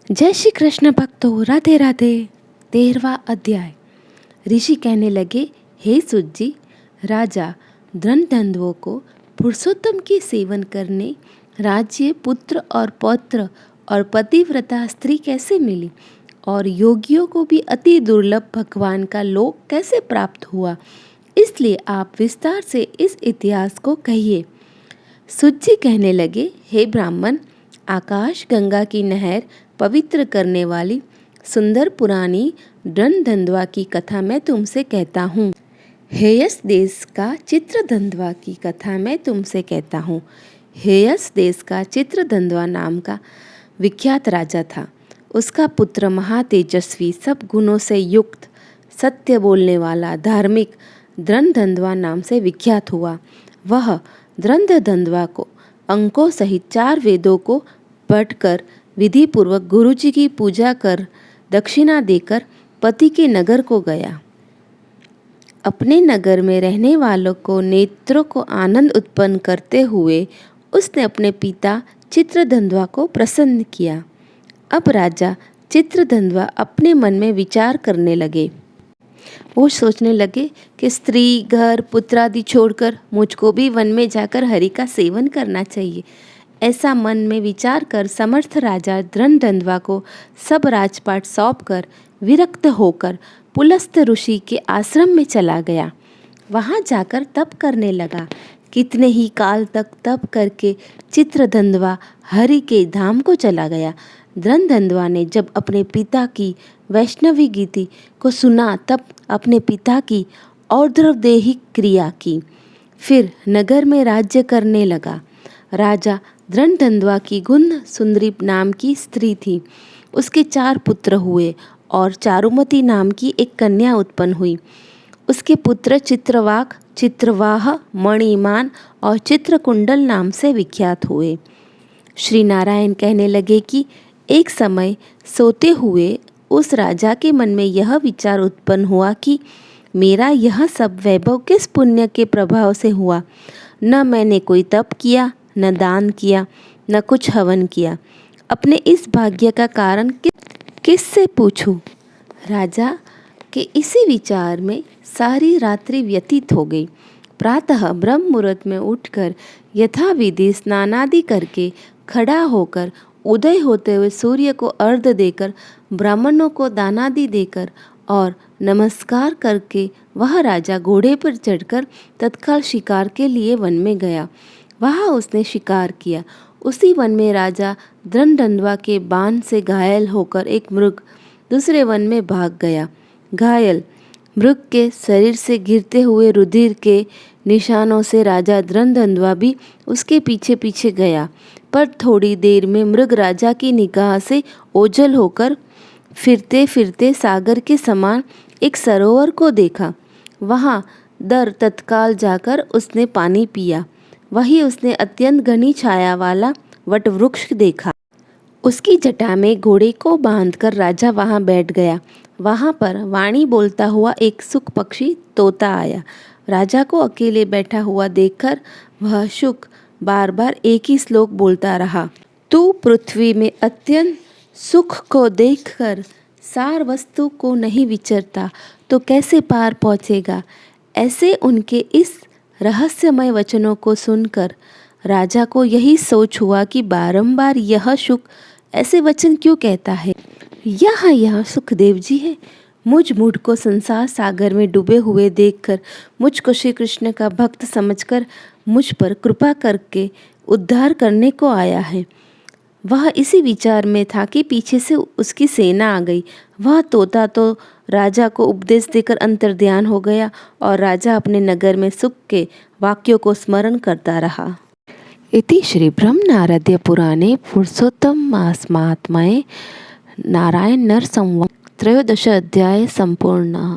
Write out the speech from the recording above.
जय श्री कृष्ण भक्तों, राधे राधे। 13वां अध्याय। ऋषि कहने लगे, हे सुत जी, राजा धनधन्वों को पुरुषोत्तम के सेवन करने राज्य, पुत्र और पौत्र और पतिव्रता स्त्री कैसे मिली, और योगियों को भी अति दुर्लभ भगवान का लोक कैसे प्राप्त हुआ, इसलिए आप विस्तार से इस इतिहास को कहिए। सुत जी कहने लगे, हे ब्राह्मण, आकाश गंगा की नहर पवित्र करने वाली सुंदर पुरानी धनधन्वा की कथा मैं तुमसे कहता हूँ। हेयस देश का चित्रधन्वा की कथा मैं तुमसे कहता हूँ। हेयस देश का चित्रधन्वा नाम का विख्यात राजा था। उसका पुत्र महातेजस्वी, सब गुणों से युक्त, सत्य बोलने वाला, धार्मिक धनधन्वा नाम से विख्यात हुआ। वह धनधन्वा को अंकों सहित 4 वेदों को पढ़कर विधि पूर्वक गुरुजी की पूजा कर दक्षिणा देकर पति के नगर को गया। अपने नगर में रहने वालों को नेत्रों को आनंद उत्पन्न करते हुए उसने अपने पिता चित्रधन्वा को प्रसन्न किया। अब राजा चित्रधन्वा अपने मन में विचार करने लगे। वो सोचने लगे कि स्त्री, घर, पुत्र आदि छोड़कर मुझको भी वन में जाकर हरि का सेवन करना चाहिए। ऐसा मन में विचार कर समर्थ राजा धनधन्वा को सब राजपाट सौंपकर विरक्त होकर पुलस्त ऋषि के आश्रम में चला गया। वहाँ जाकर तप करने लगा। कितने ही काल तक तप करके चित्रधन्वा हरि के धाम को चला गया। धनधन्वा ने जब अपने पिता की वैष्णवी गीति को सुना तब अपने पिता की और्ध्वदेहिक क्रिया की, फिर नगर में राज्य करने लगा। राजा धनधन्वा की गुण सुंदरी नाम की स्त्री थी। उसके 4 पुत्र हुए और चारुमती नाम की एक कन्या उत्पन्न हुई। उसके पुत्र चित्रवाक, चित्रवाह, मणिमान और चित्रकुंडल नाम से विख्यात हुए। श्री नारायण कहने लगे कि एक समय सोते हुए उस राजा के मन में यह विचार उत्पन्न हुआ कि मेरा यह सब वैभव किस पुण्य के प्रभाव से हुआ। न मैंने कोई तप किया, न दान किया, न कुछ हवन किया। अपने इस भाग्य का कारण किससे पूछूं? राजा के इसी विचार में सारी रात्रि व्यतीत हो गई। प्रातः ब्रह्म मुहूर्त में उठकर यथाविधि स्नानादि करके खड़ा होकर उदय होते हुए सूर्य को अर्घ्य देकर ब्राह्मणों को दानादि देकर और नमस्कार करके वह राजा घोड़े पर चढ़कर तत्काल शिकार के लिए वन में गया। वहाँ उसने शिकार किया। उसी वन में राजा धनधन्वा के बाण से घायल होकर एक मृग दूसरे वन में भाग गया। घायल मृग के शरीर से गिरते हुए रुधिर के निशानों से राजा धनधन्वा भी उसके पीछे पीछे गया, पर थोड़ी देर में मृग राजा की निगाह से ओझल होकर फिरते फिरते सागर के समान एक सरोवर को देखा। वहाँ तत्काल जाकर उसने पानी पिया। वही उसने अत्यंत घनी छाया वाला वटवृक्ष देखा। उसकी जटा में घोड़े को बांधकर राजा वहां बैठ गया। वहां पर वाणी बोलता हुआ एक सुख पक्षी तोता आया। राजा को अकेले बैठा हुआ देखकर वह शुक बार बार एक ही श्लोक बोलता रहा। तू पृथ्वी में अत्यंत सुख को देखकर सार वस्तु को नहीं विचरता तो कैसे पार पहुँचेगा। ऐसे उनके इस रहस्यमय वचनों को सुनकर राजा को यही सोच हुआ कि बारंबार यह शुक ऐसे वचन क्यों कहता है। यह सुखदेव जी है। मुझ मूढ़ को संसार सागर में डूबे हुए देखकर मुझको श्री कृष्ण का भक्त समझकर मुझ पर कृपा करके उद्धार करने को आया है। वह इसी विचार में था कि पीछे से उसकी सेना आ गई। वह तोता तो राजा को उपदेश देकर अंतर्ध्यान हो गया और राजा अपने नगर में सुख के वाक्यों को स्मरण करता रहा। इति श्री ब्रह्म नारद्य पुराणे पुरुषोत्तम महात्म्ये नारायण नर संवाद 13 अध्याय संपूर्ण।